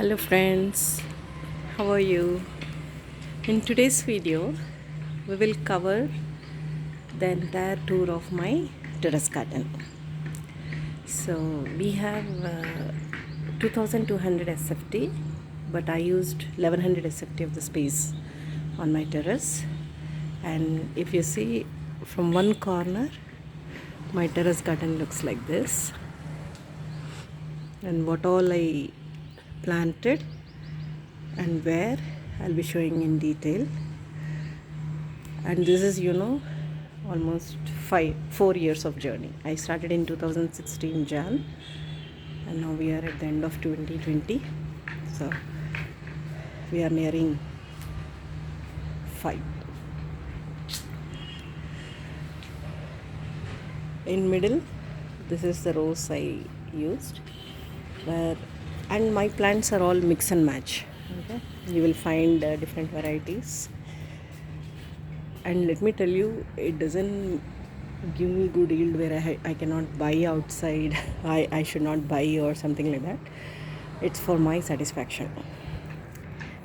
Hello friends, how are you? In today's video, we will cover the entire tour of my terrace garden. So we have 2200 SFT, but I used 1100 SFT of the space on my terrace. And if you see from one corner, my terrace garden looks like this. And what all I planted and where I'll be showing in detail. And this is almost 4 years of journey. I started in 2016 Jan, and now we are at the end of 2020, so we are nearing 5. In middle, this is the rows I used, where and my plants are all mix and match. Okay, you will find different varieties. And let me tell you, it doesn't give me good yield where I cannot buy outside. I should not buy or something like that. It's for my satisfaction.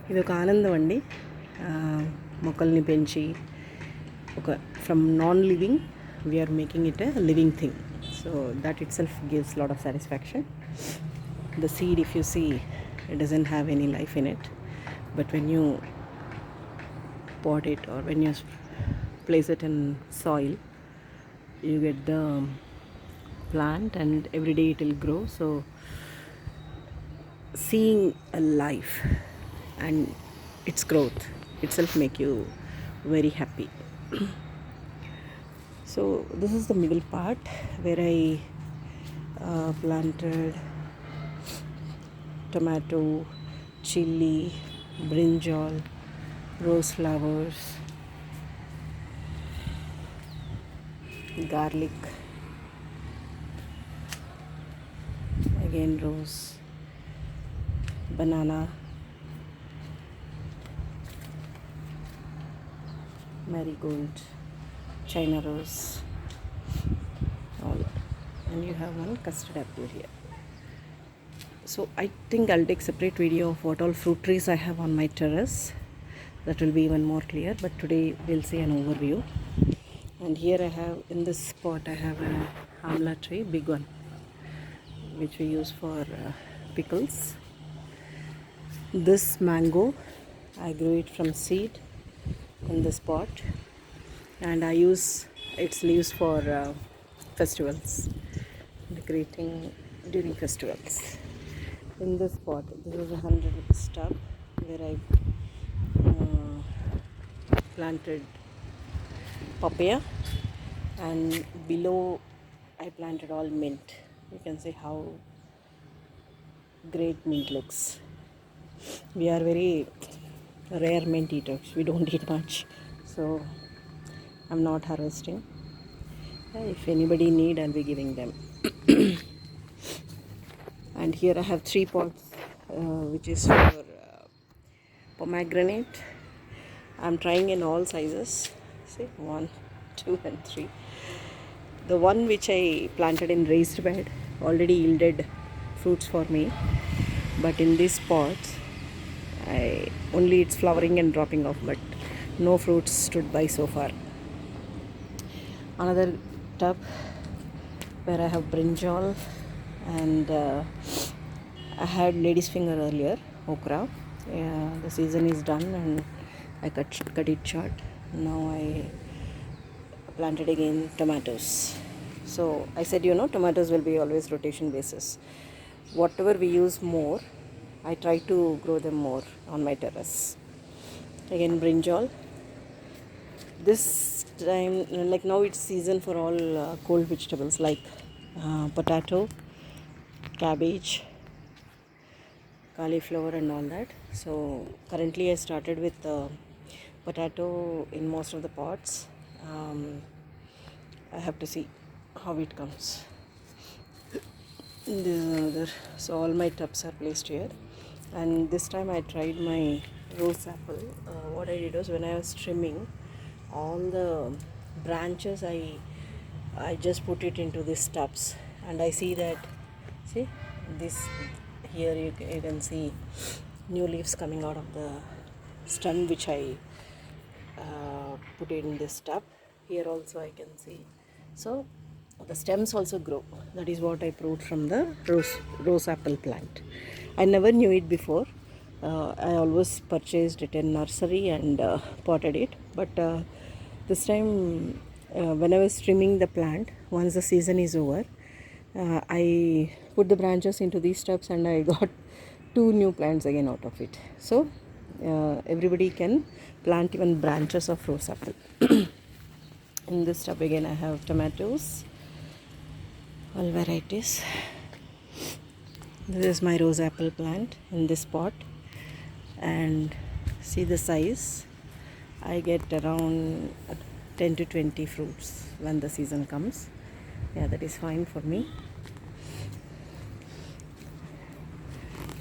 ఇది ఒక ఆనందం అండి. మొక్కల్ని పెంచి ఒక from non living we are making it a living thing. So that itself gives lot of satisfaction. The seed, if you see, it doesn't have any life in it, but when you pot it or when you place it in soil, you get the plant and every day it will grow. So seeing a life and its growth itself make you very happy. So this is the middle part where I planted tomato, chili, brinjal, rose flowers, garlic, again rose, banana, marigold, china rose, all. And you have one custard apple here. So I think I'll take separate video of what all fruit trees I have on my terrace. That will be even more clear, but today we'll see an overview. And here I have, in this pot, I have an amla tree, big one, which we use for pickles. This mango, I grew it from seed in this pot, and I use its leaves for festivals, decorating during festivals. In this pot, this is a 100 rupees tub where I planted papaya, and below I planted all mint. You can see how great mint looks. We are very rare mint eaters. We don't eat much, so I'm not harvesting. If anybody need, I'll be giving them. And here I have 3 pots which is for pomegranate. I'm trying in all sizes. See, 1, 2 and 3. The one which I planted in raised bed already yielded fruits for me, but in these pots only it's flowering and dropping off, but no fruits stood by so far. Another tub where I have brinjal, and I had lady's finger earlier, okra. The season is done and I cut it short. Now I planted again tomatoes. So I said, tomatoes will be always rotation basis. Whatever we use more, I try to grow them more on my terrace. Again brinjal. This time, like now, it's season for all cold vegetables like potato, cabbage, cauliflower and all that. So currently I started with potato in most of the pots. I have to see how it comes. This is another. So all my tubs are placed here, and this time I tried my rose apple. What I did was, when I was trimming all the branches, I just put it into these tubs, and I see that, see this Here you can see new leaves coming out of the stem which I put in this tub. Here also I can see. So the stems also grow. That is what I proved from the rose apple plant. I never knew it before. I always purchased it in nursery and potted it. But this time when I was trimming the plant, once the season is over, I put the branches into these tubs and I got 2 new plants again out of it. So everybody can plant even branches of rose apple. In this tub again I have tomatoes, all varieties. This is my rose apple plant in this pot, and see the size. I get around 10 to 20 fruits when the season comes. Yeah, that is fine for me.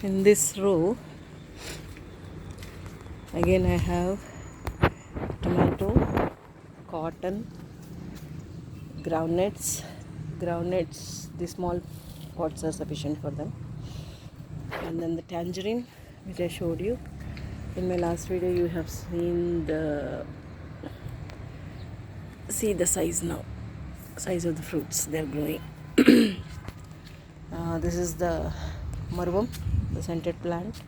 In this row again I have tomato, cotton, groundnuts. The small pots are sufficient for them. And then the tangerine, which I showed you in my last video. You have seen see the size now, size of the fruits they are growing. This is the marvam, the scented plant.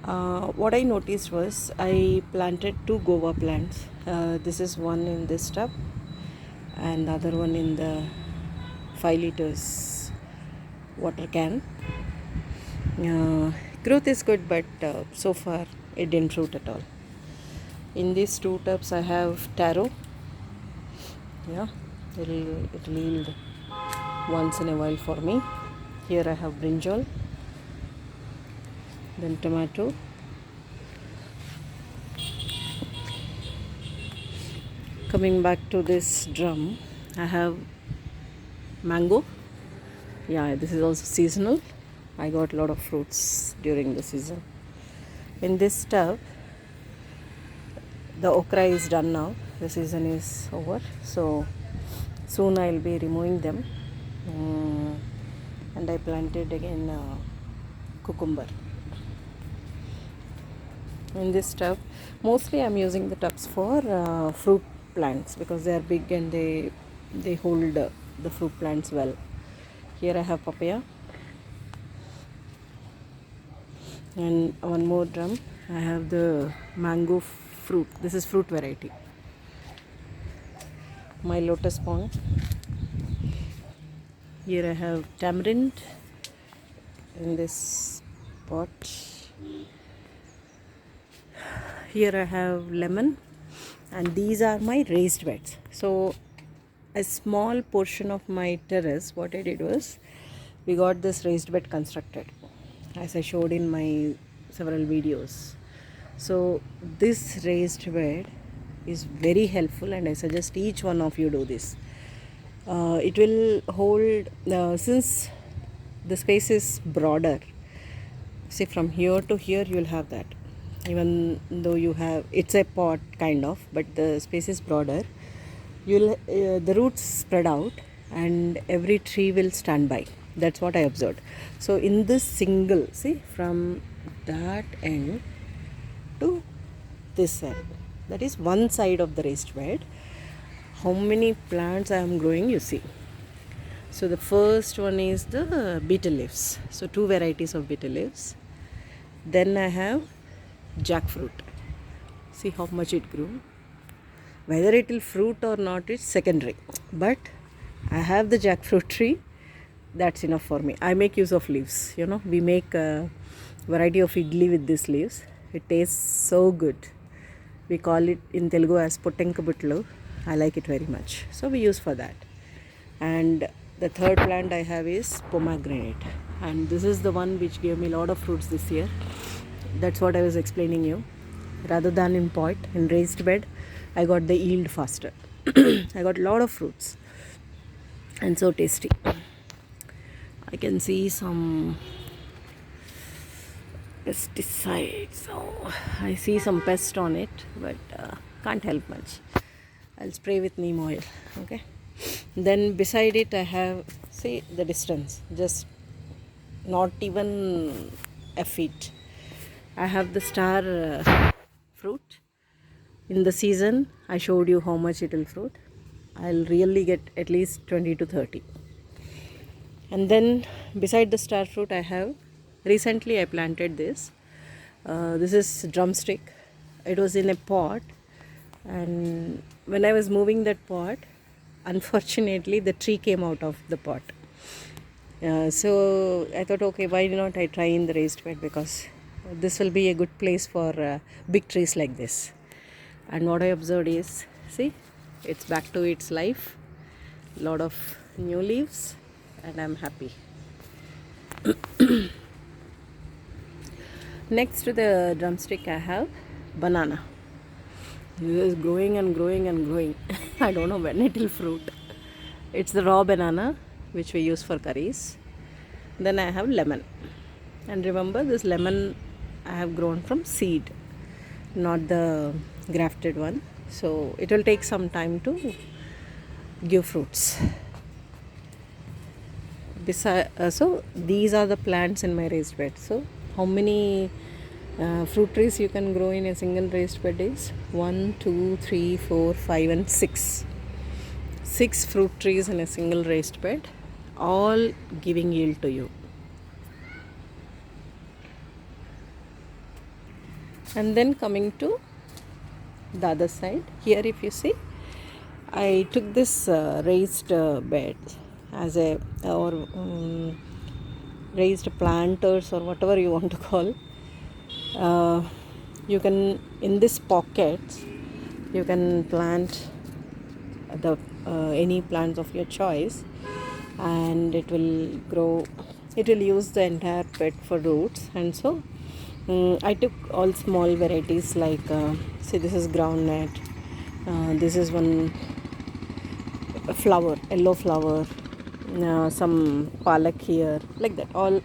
What I noticed was I planted 2 guava plants. This is one in this tub and the other one in the 5 liters water can. Growth is good, but so far it didn't fruit at all. In these 2 tubs I have taro. Yeah, it'll yield once in a while for me. Here I have brinjal, then tomato, coming back to this drum I have mango. Yeah, this is also seasonal. I got a lot of fruits during the season. In this tub the okra is done now, the season is over, so soon I'll be removing them. And I planted again cucumber. In this tub, mostly I'm using the tubs for fruit plants because they are big and they hold the fruit plants well. Here I have papaya, and one more drum I have the mango fruit. This is fruit variety. My lotus pond. Here I have tamarind in this pot. Here I have lemon, and these are my raised beds. So a small portion of my terrace, what I did was we got this raised bed constructed as I showed in my several videos. So this raised bed is very helpful and I suggest each one of you do this. It will hold, since the space is broader, see from here to here you will have that. Even though you have, it's a pot kind of, but the space is broader, you'll the roots spread out and every tree will stand by. That's what I observed. So in this single, see from that end to this end, that is one side of the raised bed, how many plants I am growing, you see. So the first one is the betel leaves, so 2 varieties of betel leaves. Then I have jackfruit. See how much it grew. Whether it will fruit or not is secondary, but I have the jackfruit tree. That's enough for me. I make use of leaves. We make a variety of idli with these leaves. It tastes so good. We call it in Telugu as pottenkabutlu. I like it very much. So we use for that. And the third plant I have is pomegranate. And this is the one which gave me a lot of fruits this year. That's what I was explaining you. Rather than in pot, in raised bed, I got the yield faster. I got a lot of fruits. And so tasty. I can see some pesticides. So I see some pest on it, but can't help much. I'll spray with neem oil. Okay. Then beside it I have, see the distance, just not even a feet. I have the star fruit. In the season, I showed you how much it will fruit. I'll really get at least 20 to 30. And then beside the star fruit, I have recently I planted this. This is drumstick. It was in a pot, and when I was moving that pot, unfortunately the tree came out of the pot. So I thought, okay, why not I try in the raised bed, because this will be a good place for big trees like this. And what I observed is, see, it's back to its life, lot of new leaves, and I'm happy. Next to the drumstick, I have banana. This is growing and growing and growing. I don't know when it will fruit. It's the raw banana which we use for curries. Then I have lemon. And remember, this lemon I have grown from seed, not the grafted one. So it will take some time to give fruits. So these are the plants in my raised bed. So how many fruit trees you can grow in a single raised bed is 1, 2, 3, 4, 5 and 6. 6 fruit trees in a single raised bed, all giving yield to you. And then coming to the other side, here if you see, I took this raised bed as a raised planters or whatever you want to call. You can, in this pockets, you can plant the any plants of your choice, and it will grow. It will use the entire bed for roots. And so I took all small varieties like see, this is groundnut, this is one flower, yellow flower, some palak here, like that. All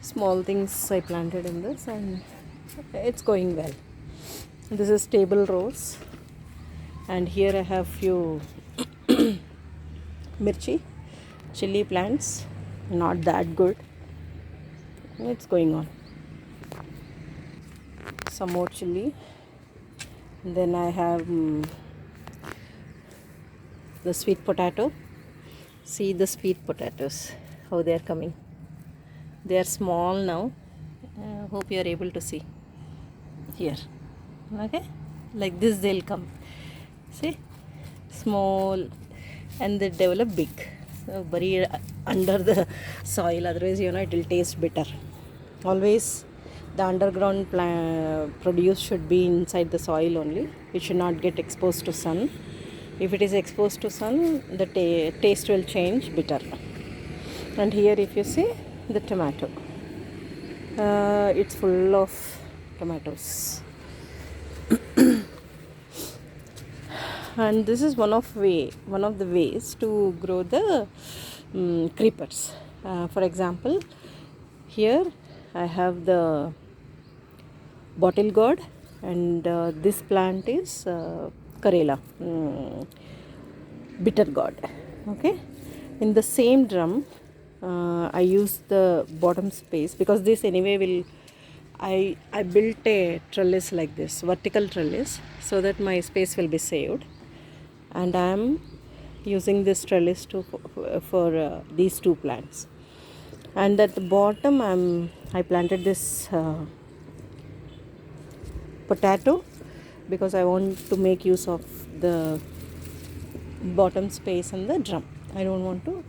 small things I planted in this, and it's going well. This is table rose, and here I have few mirchi, chili plants, not that good. It's going on. Some more chili. Then I have the sweet potato. See the sweet potatoes, how they are coming. They are small now. Hope you are able to see here. Okay, like this they'll come. See, small, and they develop big. So bury it under the soil, otherwise it will taste bitter. Always the underground produce should be inside the soil only. It should not get exposed to sun. If it is exposed to sun, the taste will change bitter. And here if you see the tomato, it's full of tomatoes. And this is one of the ways to grow the creepers. For example, here I have the bottle gourd, and this plant is Karela, bitter gourd. Okay, in the same drum I use the bottom space, because this anyway will I built a trellis like this, vertical trellis, so that my space will be saved, and I am using this trellis for these two plants. And at the bottom I planted this potato, because I want to make use of the bottom space in the drum. I don't want to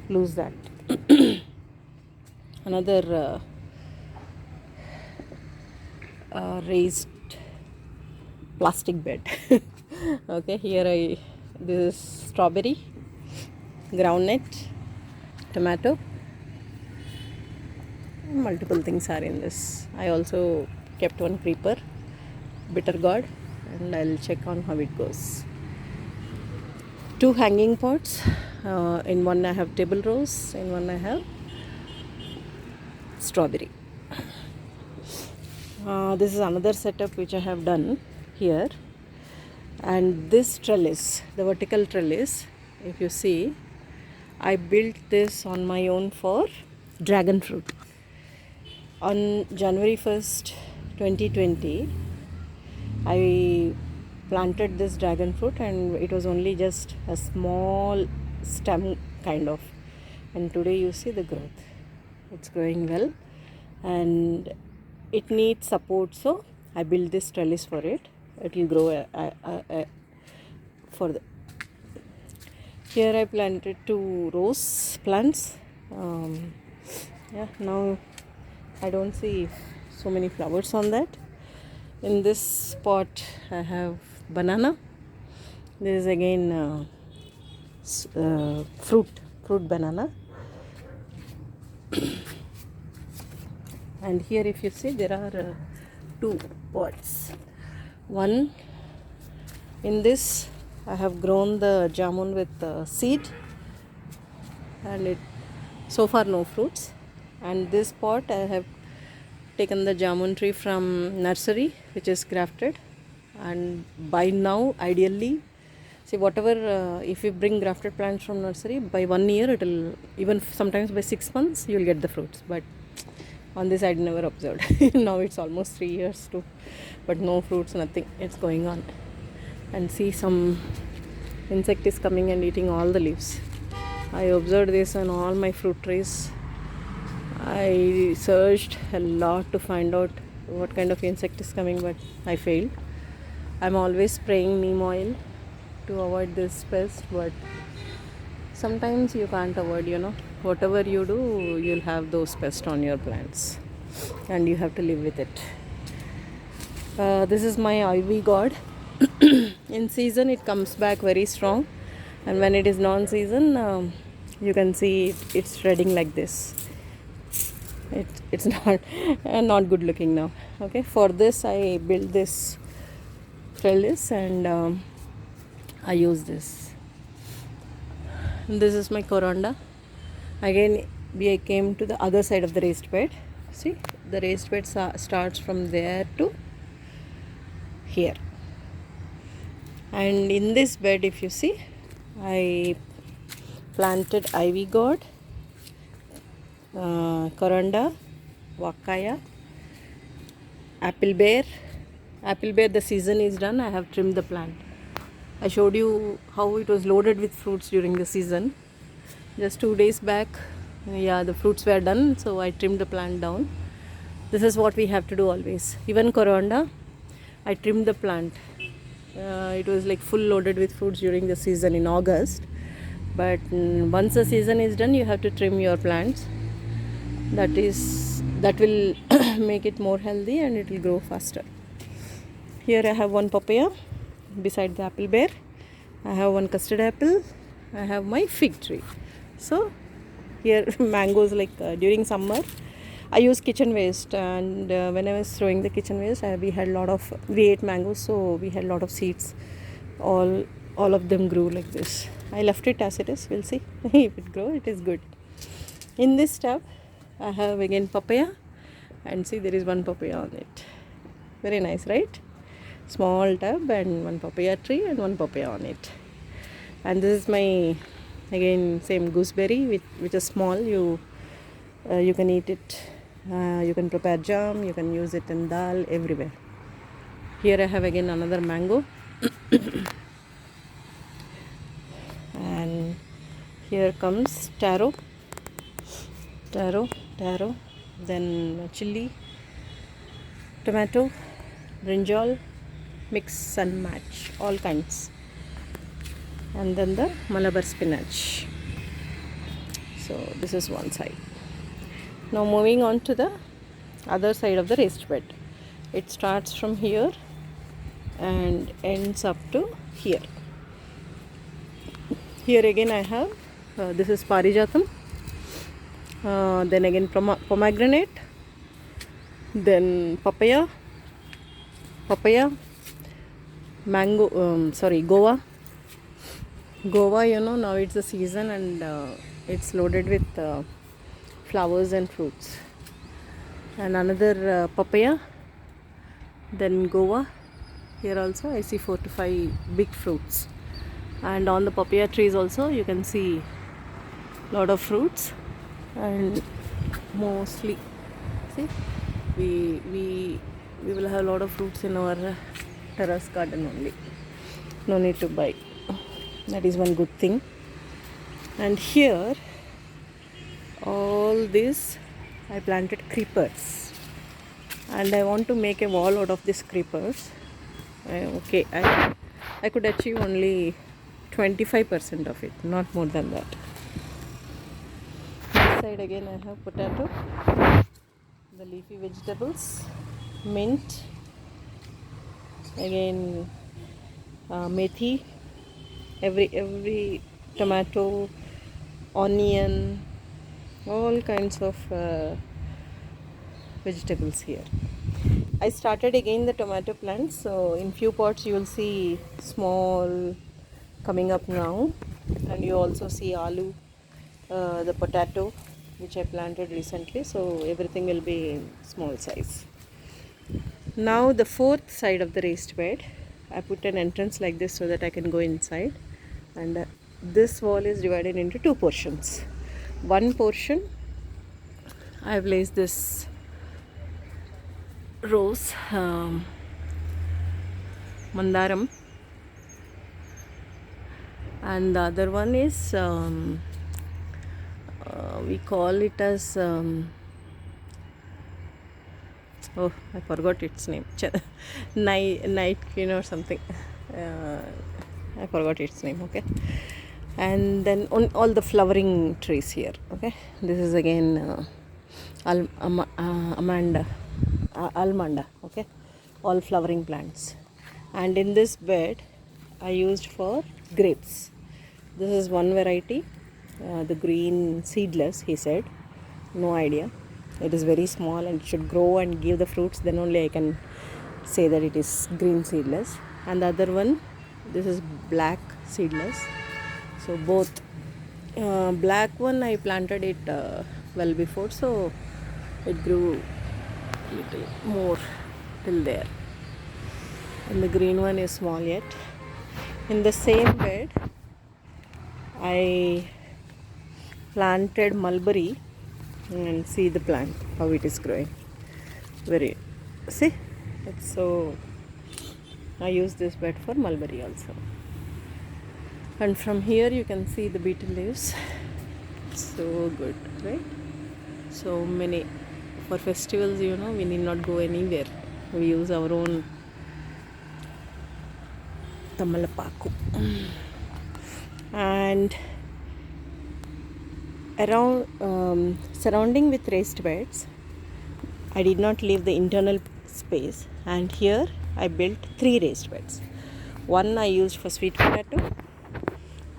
lose that. Another raised plastic bed. Okay, here this is strawberry, groundnut, tomato, multiple things are in this. I also kept one creeper, bitter gourd, and I'll check on how it goes. 2 hanging pots. In one I have table rose, in one I have strawberry. This is another setup which I have done here. And this trellis, the vertical trellis, if you see, I built this on my own for dragon fruit. On January 1st, 2020, I planted this dragon fruit, and it was only just a small stem kind of. And today you see the growth. It's growing well, and it needs support, so I built this trellis for it. It will grow for the. Here I planted 2 rose plants. Yeah, now I don't see so many flowers on that. In this pot I have banana. This is again fruit banana. And here if you see, there are 2 pots. One, in this I have grown the jamun with seed, and it so far no fruits. And this pot I have taken the jamun tree from nursery, which is grafted, and by now ideally, see, whatever if you bring grafted plants from nursery, by 1 year it will, even sometimes by 6 months you will get the fruits. But on this I'd never observed. Now it's almost 3 years too, but no fruits, nothing. It's going on. And see, some insect is coming and eating all the leaves. I observed this on all my fruit trees. I searched a lot to find out what kind of insect is coming, but I failed. I'm always spraying neem oil to avoid this pest, but sometimes you can't avoid, whatever you do, you'll have those pests on your plants, and you have to live with it. This is my ivy god. In season it comes back very strong, and when it is non-season, you can see it's shredding like this. It's not good looking now. Okay, for this I built this trellis, and I use this. This is my coranda. Again, we came to the other side of the raised bed. See, the raised bed starts from there to here. And in this bed, if you see, I planted ivy gourd, coranda, wakaya, apple bear. Apple bear, the season is done. I have trimmed the plant. I showed you how it was loaded with fruits during the season. Just 2 days back, the fruits were done, so I trimmed the plant down. This is what we have to do always. Even coranda, I trimmed the plant. It was like full loaded with fruits during the season in August. But once the season is done, you have to trim your plants. That will make it more healthy, and it will grow faster. Here I have 1 papaya beside the apple bear. I have 1 custard apple. I have my fig tree. So here mangoes, like during summer I use kitchen waste, and when I was throwing the kitchen waste, we ate mangoes, so we had a lot of seeds. All of them grew like this. I left it as it is. We'll see if it grows. It is good. In this tub I have again papaya, and see, there is 1 papaya on it. Very nice, right? Small tub and 1 papaya tree and 1 papaya on it. And this is my, again, same gooseberry, which is small. You can eat it. You can prepare jam. You can use it in dal, everywhere. Here I have again another mango. And here comes taro, then chili, tomato, brinjal, mix and match, all kinds. And then the Malabar spinach. So this is one side. Now moving on to the other side of the raised bed. It starts from here and ends up to here. Here again I have, this is parijatam, then again pomegranate, then papaya, mango, guava. Guava, now it's the season, and it's loaded with flowers and fruits. And another papaya, then guava. Here also I see 4 to 5 big fruits. And on the papaya trees also you can see lot of fruits, and mostly, see, We will have a lot of fruits in our terrace garden only. No need to buy. That is one good thing. And here, all this I planted creepers, and I want to make a wall out of these creepers. Okay, I could achieve only 25% of it, not more than that. This side again I have potato, the leafy vegetables, mint, again methi, every tomato, onion, all kinds of vegetables here. I started again the tomato plants, so in few pots you will see small coming up now, and you also see aloo, the potato which I planted recently, so everything will be in small size. Now the fourth side of the raised bed, I put an entrance like this so that I can go inside, and this wall is divided into two portions. One portion I have placed this rose, mandaram, and the other one is we call it as oh, I forgot its name. Night queen or something. I forgot its name. Okay, and then on all the flowering trees here. Okay, this is again almanda. Okay, all flowering plants. And in this bed, I used for grapes. This is one variety, the green seedless. He said, no idea. It is very small and it should grow and give the fruits. Then only I can say that it is green seedless. And the other one, this is black seedless. So both. Black one I planted it well before, so it grew little more till there. And the green one is small yet. In the same bed, I planted mulberry, and see the plant how it is growing. Very, see, it's so. I use this bed for mulberry also. And from here you can see the beetle leaves. So good, right? So many. For festivals, we need not go anywhere. We use our own tamalapaku. And around surrounding with raised beds, I did not leave the internal space, and here I built 3 raised beds. One I used for sweet potato,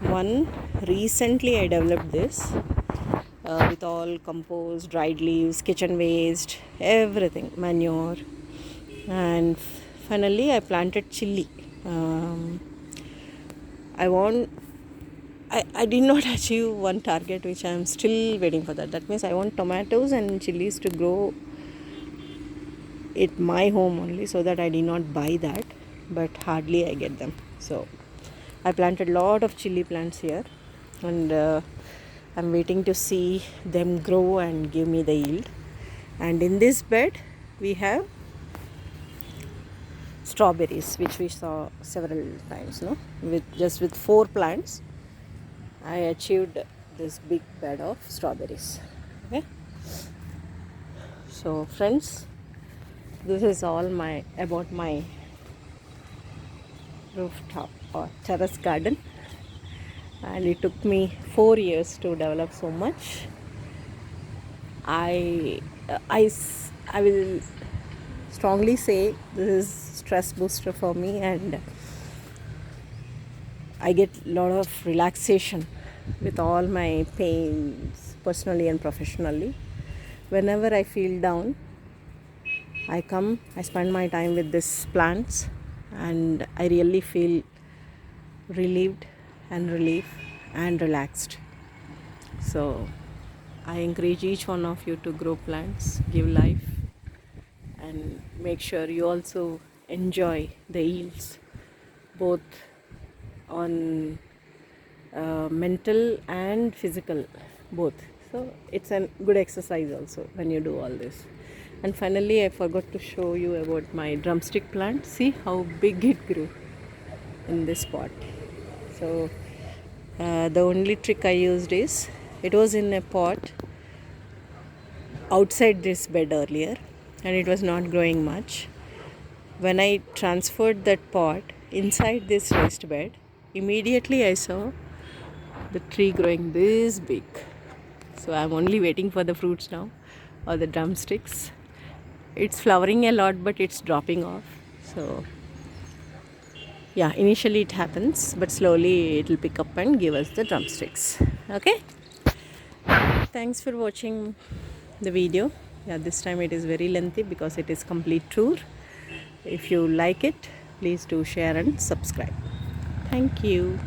one recently I developed this with all compost, dried leaves, kitchen waste, everything, manure, and finally I planted chili. I did not achieve one target, which I am still waiting for that. That means I want tomatoes and chilies to grow at my home only, so that I did not buy that, but hardly I get them. So I planted a lot of chili plants here, and I'm waiting to see them grow and give me the yield. And in this bed we have strawberries, which we saw several times, no? With 4 plants I achieved this big bed of strawberries. Okay, so friends, this is all about my rooftop or terrace garden, and it took me 4 years to develop so much. I will strongly say this is stress booster for me, and I get a lot of relaxation with all my pains, personally and professionally. Whenever I feel down, I come, I spend my time with these plants, and I really feel relieved and relief and relaxed. So I encourage each one of you to grow plants, give life, and make sure you also enjoy the yields, both on mental and physical, both. So it's a good exercise also when you do all this. And finally, I forgot to show you about my drumstick plant. See how big it grew in this pot. So the only trick I used is, it was in a pot outside this bed earlier and it was not growing much. When I transferred that pot inside this raised bed, immediately I saw the tree growing this big. So I'm only waiting for the fruits now, or the drumsticks. It's flowering a lot, but it's dropping off. So yeah, initially it happens, but slowly it will pick up and give us the drumsticks. Okay, thanks for watching the video. Yeah, this time it is very lengthy because it is complete tour. If you like it, please do share and subscribe. Thank you.